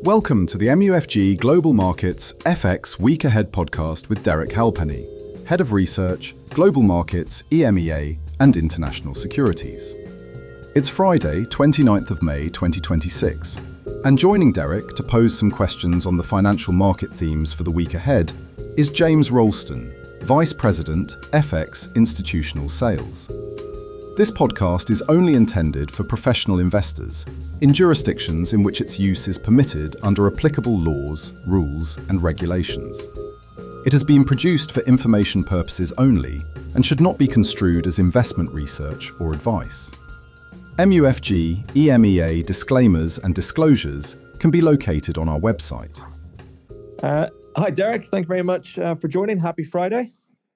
Welcome to the MUFG Global Markets FX Week Ahead podcast with Derek Halpenny, Head of Research, Global Markets, EMEA and International Securities. It's Friday, 29th of May 2026, and joining Derek to pose some questions on the financial market themes for the week ahead is James Roulston, Vice President, FX Institutional Sales. This podcast is only intended for professional investors in jurisdictions in which its use is permitted under applicable laws, rules, and regulations. It has been produced for information purposes only and should not be construed as investment research or advice. MUFG EMEA disclaimers and disclosures can be located on our website. Hi, Derek. Thank you very much for joining. Happy Friday.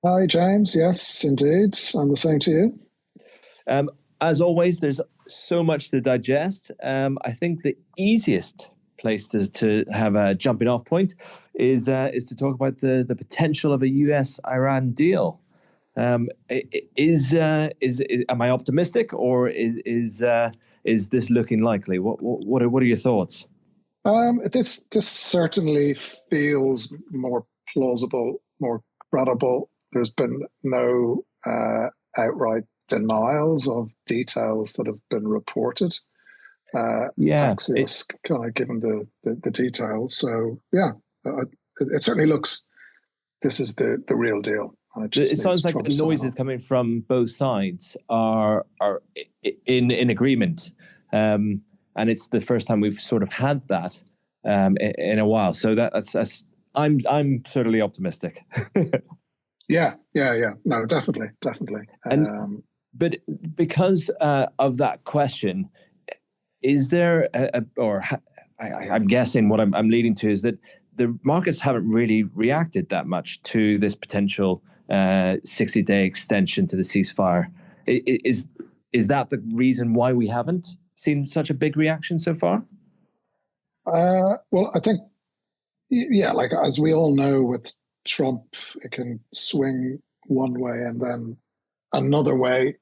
Hi, James. Yes, indeed. I'm the same to you. As always, there's so much to digest. I think the easiest place to have a jumping off point is to talk about the potential of a US-Iran deal. Am I optimistic, or is this looking likely? What are your thoughts? This certainly feels more plausible, more credible. There's been no outright denials of details that have been reported. Axios kind of given the details. So it certainly looks this is the real deal. It sounds like the noises coming from both sides are in agreement, and it's the first time we've sort of had that in a while. So that's I'm certainly optimistic. Yeah. No, definitely. But because of that question, is there I'm guessing what I'm leading to is that the markets haven't really reacted that much to this potential 60-day extension to the ceasefire. Is that the reason why we haven't seen such a big reaction so far? Well, I think, like as we all know with Trump, it can swing one way and then another way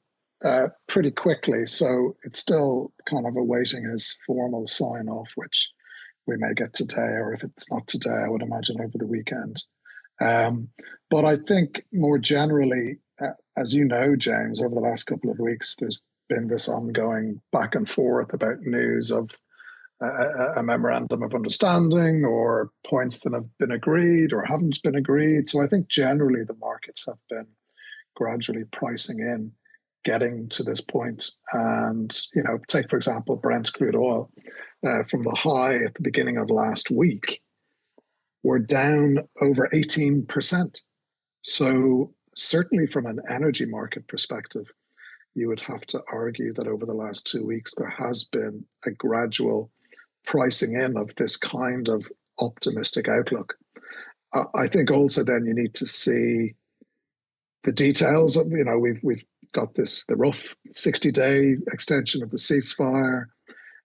pretty quickly. So it's still kind of awaiting his formal sign-off, which we may get today, or if it's not today, I would imagine over the weekend. But I think more generally, as you know, James, over the last couple of weeks, there's been this ongoing back and forth about news of a memorandum of understanding or points that have been agreed or haven't been agreed. So I think generally the markets have been gradually pricing in getting to this point. And, take, for example, Brent crude oil from the high at the beginning of last week, we're down over 18%. So certainly from an energy market perspective, you would have to argue that over the last 2 weeks, there has been a gradual pricing in of this kind of optimistic outlook. I think also then you need to see the details of, we've got the rough 60-day extension of the ceasefire,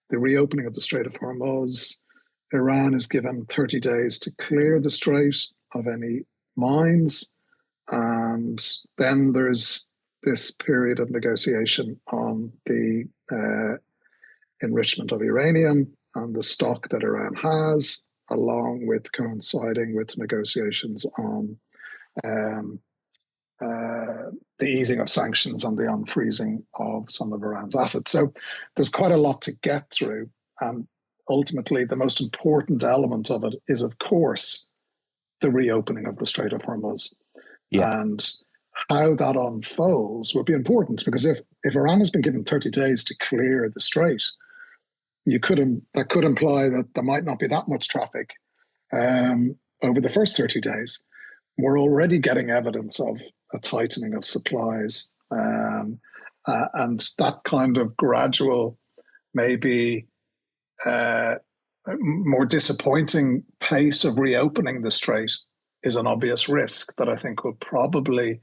the reopening of the Strait of Hormuz. Iran is given 30 days to clear the strait of any mines. And then there's this period of negotiation on the enrichment of uranium and the stock that Iran has, along with coinciding with negotiations on the easing of sanctions and the unfreezing of some of Iran's assets. So there's quite a lot to get through. And ultimately, the most important element of it is, of course, the reopening of the Strait of Hormuz. Yeah. And how that unfolds will be important, because if Iran has been given 30 days to clear the strait, that could imply that there might not be that much traffic over the first 30 days. We're already getting evidence of a tightening of supplies, and that kind of gradual, maybe more disappointing pace of reopening the strait is an obvious risk that I think will probably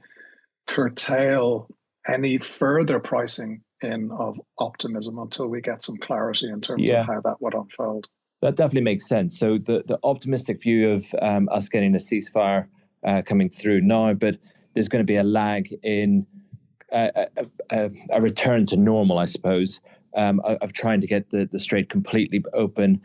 curtail any further pricing in of optimism until we get some clarity in terms of how that would unfold. That definitely makes sense. So the optimistic view of us getting a ceasefire coming through now, but there's going to be a lag in a return to normal, I suppose, of trying to get the strait completely open,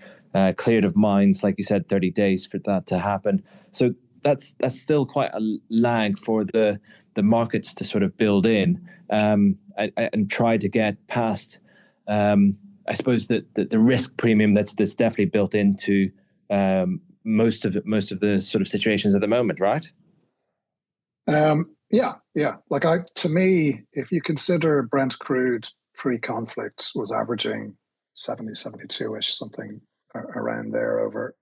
cleared of mines, like you said, 30 days for that to happen. So that's still quite a lag for the markets to sort of build in and try to get past, I suppose, the risk premium that's definitely built into most of the sort of situations at the moment, right? Yeah. Like to me, if you consider Brent crude pre-conflict was averaging 70, 72-ish, something around there over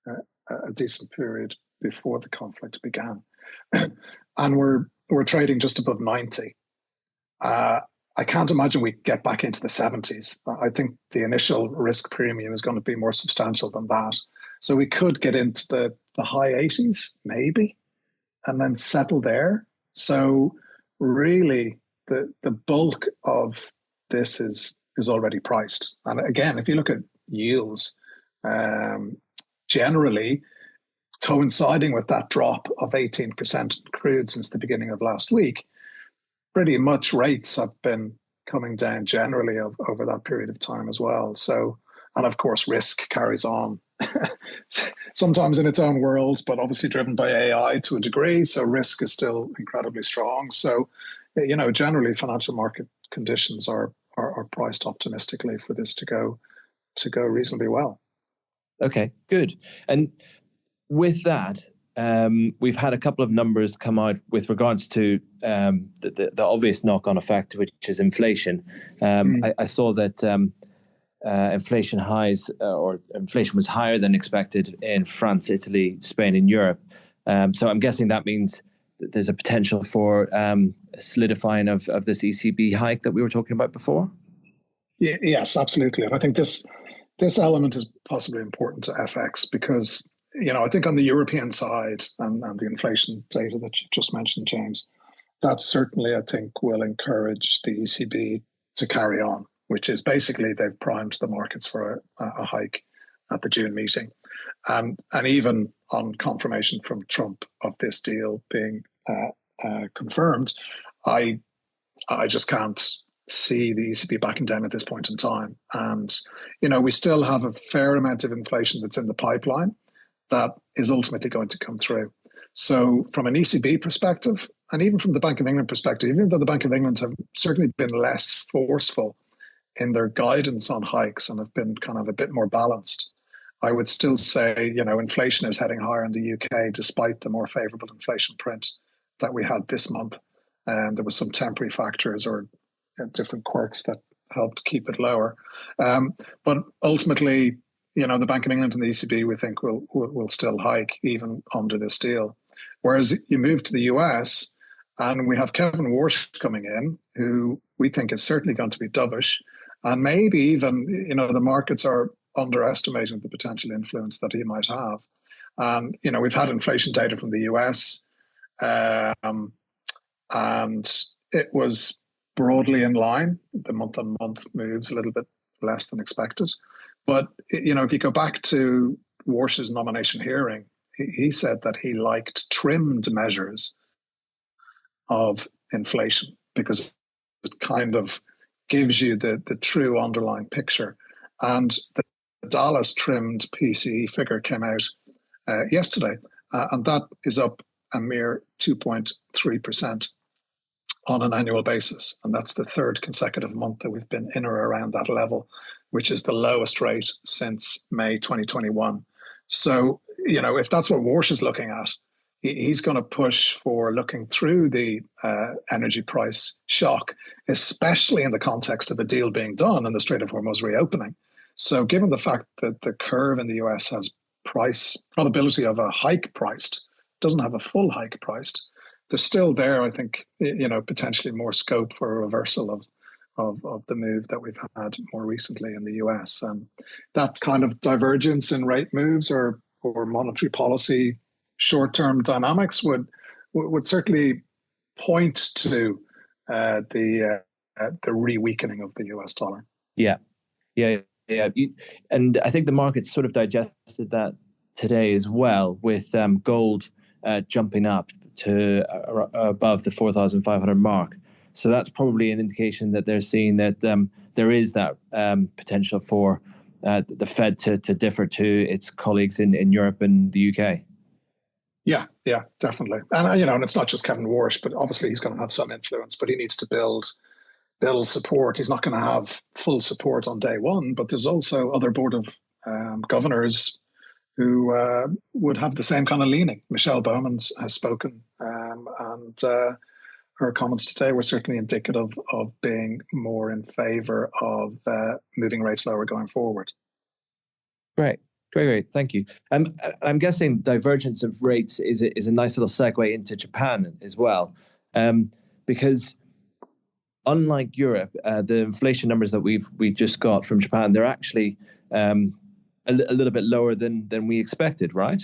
a decent period before the conflict began, and we're trading just above 90. I can't imagine we get back into the 70s. I think the initial risk premium is going to be more substantial than that. So we could get into the high 80s, maybe, and then settle there. So really, the bulk of this is already priced. And again, if you look at yields, generally coinciding with that drop of 18% in crude since the beginning of last week, pretty much rates have been coming down generally over that period of time as well. So, and of course, risk carries on, sometimes in its own world, but obviously driven by AI to a degree. So risk is still incredibly strong. So, generally financial market conditions are priced optimistically for this to go reasonably well. Okay, good. And with that, we've had a couple of numbers come out with regards to the obvious knock-on effect, which is inflation. I saw that inflation was higher than expected in France, Italy, Spain, and Europe. So I'm guessing that means that there's a potential for solidifying of this ECB hike that we were talking about before. Yes, absolutely. And I think this element is possibly important to FX because, I think on the European side and the inflation data that you just mentioned, James, that certainly, I think, will encourage the ECB to carry on, which is basically they've primed the markets for a hike at the June meeting. And even on confirmation from Trump of this deal being confirmed, I just can't see the ECB backing down at this point in time. And, we still have a fair amount of inflation that's in the pipeline that is ultimately going to come through. So from an ECB perspective, and even from the Bank of England perspective, even though the Bank of England have certainly been less forceful in their guidance on hikes and have been kind of a bit more balanced, I would still say, inflation is heading higher in the UK despite the more favourable inflation print that we had this month. And there was some temporary factors or different quirks that helped keep it lower. But ultimately, the Bank of England and the ECB, we think, will still hike even under this deal. Whereas you move to the US, and we have Kevin Warsh coming in, who we think is certainly going to be dovish, and maybe even, the markets are underestimating the potential influence that he might have. And, we've had inflation data from the US, and it was broadly in line. The month-on-month moves a little bit less than expected. But, if you go back to Warsh's nomination hearing, he said that he liked trimmed measures of inflation because it kind of gives you the true underlying picture. And the Dallas trimmed PCE figure came out yesterday, and that is up a mere 2.3% on an annual basis. And that's the third consecutive month that we've been in or around that level, which is the lowest rate since May 2021. So, if that's what Warsh is looking at, he's going to push for looking through the energy price shock, especially in the context of a deal being done and the Strait of Hormuz reopening. So given the fact that the curve in the US has probability of a hike priced, doesn't have a full hike priced, there's still there, I think, potentially more scope for a reversal of the move that we've had more recently in the US. And that kind of divergence in rate moves or monetary policy short-term dynamics would certainly point to the re-weakening of the US dollar. Yeah. And I think the markets sort of digested that today as well, with gold jumping up to the above the 4,500 mark. So that's probably an indication that they're seeing that there is that potential for the Fed to differ to its colleagues in Europe and the UK. Yeah, definitely. And and it's not just Kevin Warsh, but obviously he's going to have some influence. But he needs to build support. He's not going to have full support on day one. But there's also other board of governors who would have the same kind of leaning. Michelle Bowman has spoken, and her comments today were certainly indicative of being more in favour of moving rates lower going forward. Great. Thank you. I'm guessing divergence of rates is a nice little segue into Japan as well, because unlike Europe, the inflation numbers that we just got from Japan, they're actually a little bit lower than we expected, right?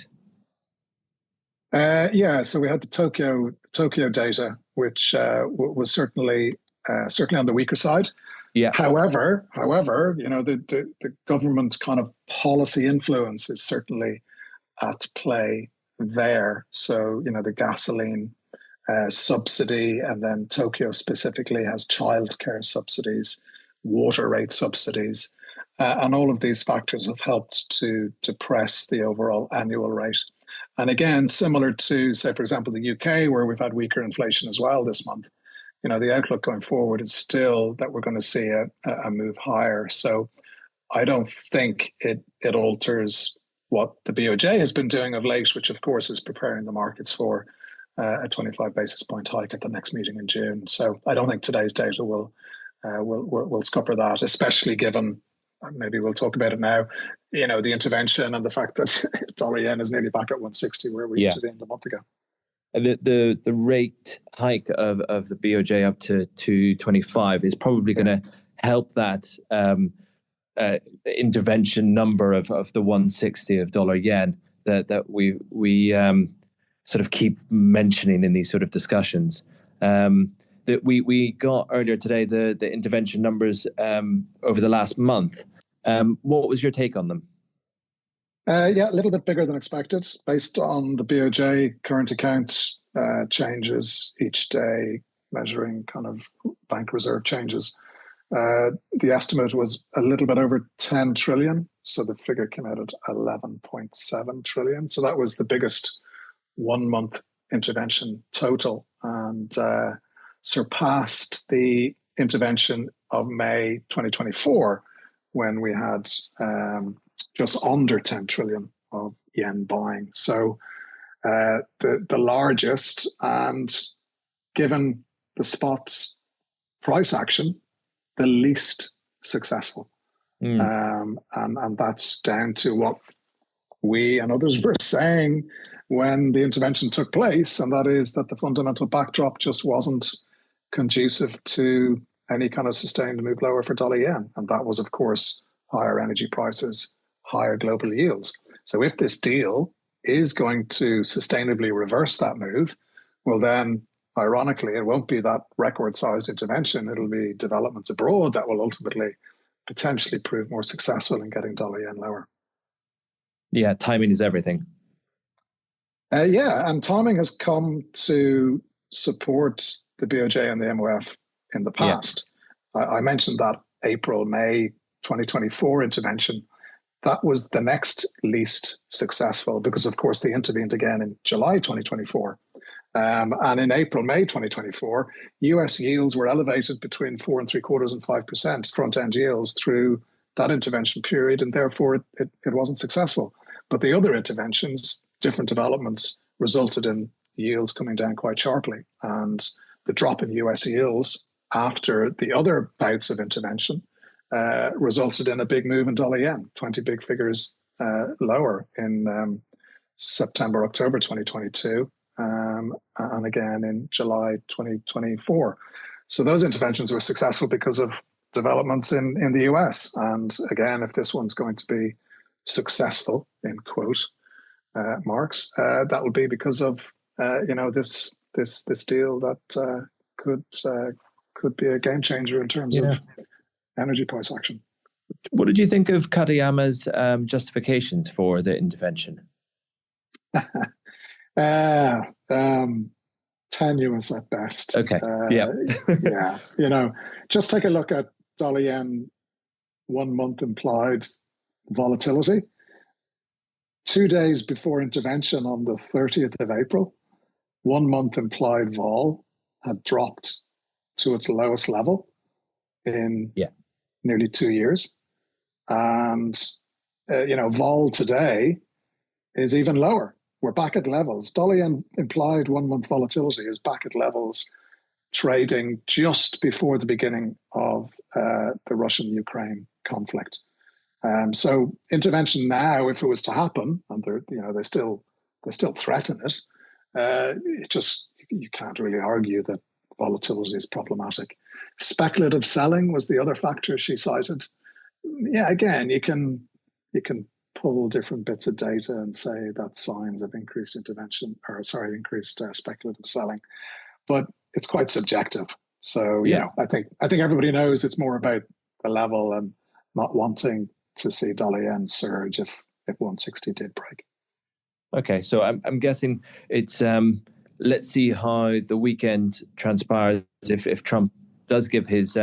So we had the Tokyo data, which was certainly on the weaker side. Yeah. However, the government kind of policy influence is certainly at play there. So the gasoline subsidy, and then Tokyo specifically has childcare subsidies, water rate subsidies, and all of these factors have helped to depress the overall annual rate. And again, similar to, say, for example, the UK, where we've had weaker inflation as well this month, the outlook going forward is still that we're going to see a move higher. So I don't think it alters what the BOJ has been doing of late, which of course is preparing the markets for a 25 basis point hike at the next meeting in June. So I don't think today's data will scupper that, especially given, maybe we'll talk about it now, the intervention and the fact that dollar yen is nearly back at 160 where we intervened a month ago. The rate hike of the BOJ up to 225 is probably going to help that intervention number of the 160 of dollar yen that we sort of keep mentioning in these sort of discussions. That we got earlier today the intervention numbers over the last month. What was your take on them? A little bit bigger than expected, based on the BOJ current account changes each day, measuring kind of bank reserve changes. The estimate was a little bit over 10 trillion, so the figure came out at 11.7 trillion. So that was the biggest 1 month intervention total, and surpassed the intervention of May 2024, when we had just under 10 trillion of yen buying. So the largest, and given the spot price action, the least successful. And that's down to what we and others were saying when the intervention took place, and that is that the fundamental backdrop just wasn't conducive to any kind of sustained move lower for dollar yen. And that was, of course, higher energy prices, higher global yields. So if this deal is going to sustainably reverse that move, well then, ironically, it won't be that record-sized intervention. It'll be developments abroad that will ultimately potentially prove more successful in getting dollar yen lower. Yeah, timing is everything. And timing has come to support the BOJ and the MOF in the past. Yeah. I mentioned that April-May 2024 intervention. That was the next least successful because, of course, they intervened again in July 2024. And in April-May 2024, US yields were elevated between 4.75% and 5% front-end yields through that intervention period, and therefore it wasn't successful. But the other interventions, different developments, resulted in yields coming down quite sharply. And the drop in US yields after the other bouts of intervention resulted in a big move in dollar yen, 20 big figures lower in September, October 2022, and again in July 2024. So those interventions were successful because of developments in the US. And again, if this one's going to be successful, in quote marks, that will be because of this deal that could be a game changer in terms of energy price action. What did you think of Katayama's justifications for the intervention? Tenuous at best. Okay. Just take a look at dollar yen 1 month implied volatility. 2 days before intervention on the 30th of April, 1 month implied vol had dropped to its lowest level in nearly 2 years. And, vol today is even lower. We're back at levels. Dollar yen implied 1 month volatility is back at levels trading just before the beginning of the Russian-Ukraine conflict. So intervention now, if it was to happen, and they still threaten it, you can't really argue that volatility is problematic. Speculative selling was the other factor she cited. Yeah, again, you can pull different bits of data and say that's signs of increased speculative selling, but it's quite subjective. So I think everybody knows it's more about the level and not wanting to see dollar yen surge if 160 did break. Okay, so I'm guessing it's let's see how the weekend transpires. If Trump does give his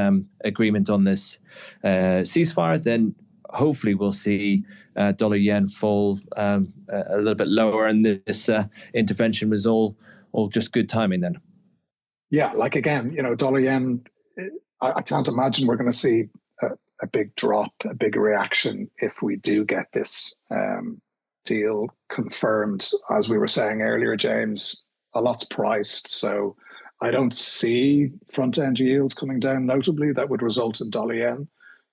agreement on this ceasefire, then hopefully we'll see dollar yen fall a little bit lower, and this intervention was all just good timing then. Yeah, like again, dollar yen, I can't imagine we're going to see a big drop, a big reaction if we do get this deal confirmed. As we were saying earlier, James, a lot's priced, so I don't see front-end yields coming down notably that would result in dollar yen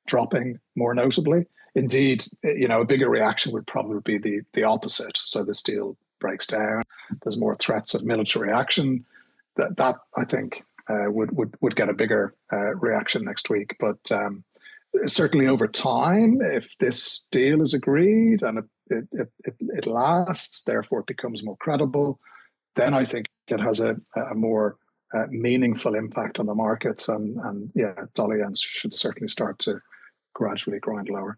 dropping more notably. Indeed, a bigger reaction would probably be the opposite. So this deal breaks down. There's more threats of military action. That I think would get a bigger reaction next week. But certainly over time, if this deal is agreed and it lasts, therefore it becomes more credible, then I think it has a more meaningful impact on the markets, and dollar yen should certainly start to gradually grind lower.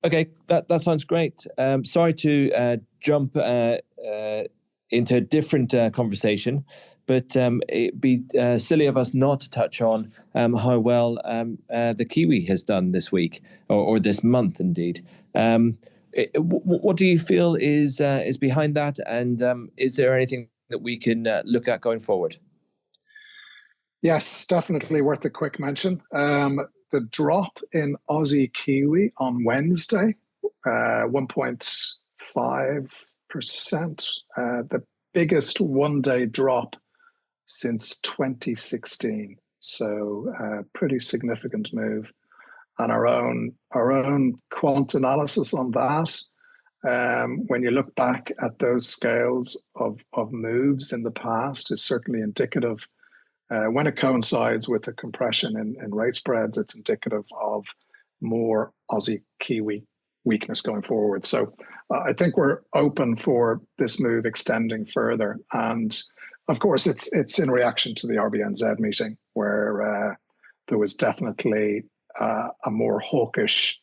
Okay, that sounds great. Sorry to jump into a different conversation, but it'd be silly of us not to touch on how well the Kiwi has done this week, or this month indeed. What do you feel is behind that, and is there anything that we can look at going forward? Yes, definitely worth a quick mention. The drop in Aussie Kiwi on Wednesday, 1.5%, the biggest one-day drop since 2016. So pretty significant move. And our own quant analysis on that, when you look back at those scales of moves in the past, is certainly indicative. When it coincides with a compression in rate spreads, it's indicative of more Aussie Kiwi weakness going forward. So I think we're open for this move extending further. And of course, it's in reaction to the RBNZ meeting, where there was definitely a more hawkish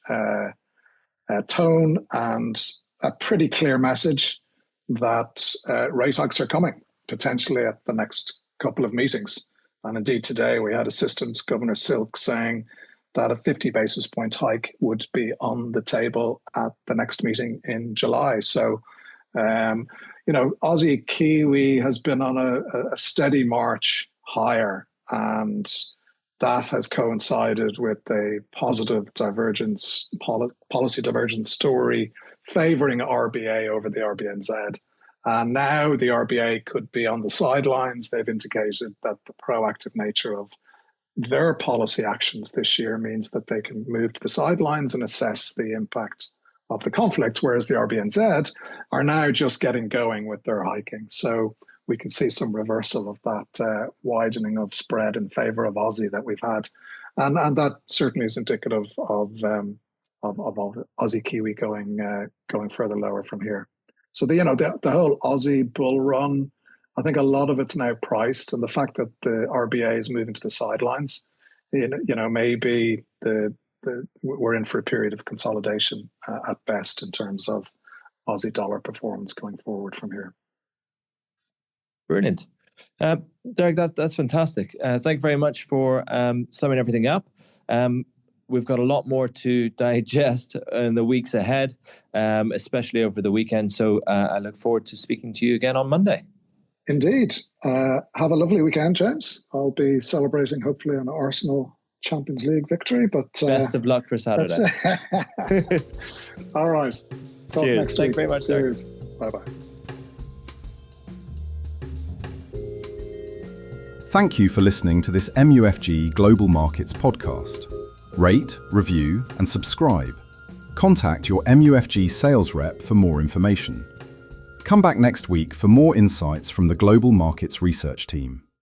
tone and a pretty clear message that rate hikes are coming, potentially at the next couple of meetings. And indeed, today we had Assistant Governor Silk saying that a 50 basis point hike would be on the table at the next meeting in July. So, Aussie Kiwi has been on a steady march higher, and that has coincided with a positive divergence, policy divergence story favouring RBA over the RBNZ. And now the RBA could be on the sidelines. They've indicated that the proactive nature of their policy actions this year means that they can move to the sidelines and assess the impact of the conflict, whereas the RBNZ are now just getting going with their hiking. So we can see some reversal of that widening of spread in favour of Aussie that we've had. And that certainly is indicative of Aussie Kiwi going further lower from here. So the whole Aussie bull run, I think a lot of it's now priced, and the fact that the RBA is moving to the sidelines, maybe we're in for a period of consolidation at best in terms of Aussie dollar performance going forward from here. Brilliant. Derek, that's fantastic. Thank you very much for summing everything up. We've got a lot more to digest in the weeks ahead, especially over the weekend. So I look forward to speaking to you again on Monday. Indeed. Have a lovely weekend, James. I'll be celebrating, hopefully, an Arsenal Champions League victory. But best of luck for Saturday. All right. Talk Cheers. next week. Thank you very much, Derek. Bye-bye. Thank you for listening to this MUFG Global Markets podcast. Rate, review, and subscribe. Contact your MUFG sales rep for more information. Come back next week for more insights from the Global Markets Research team.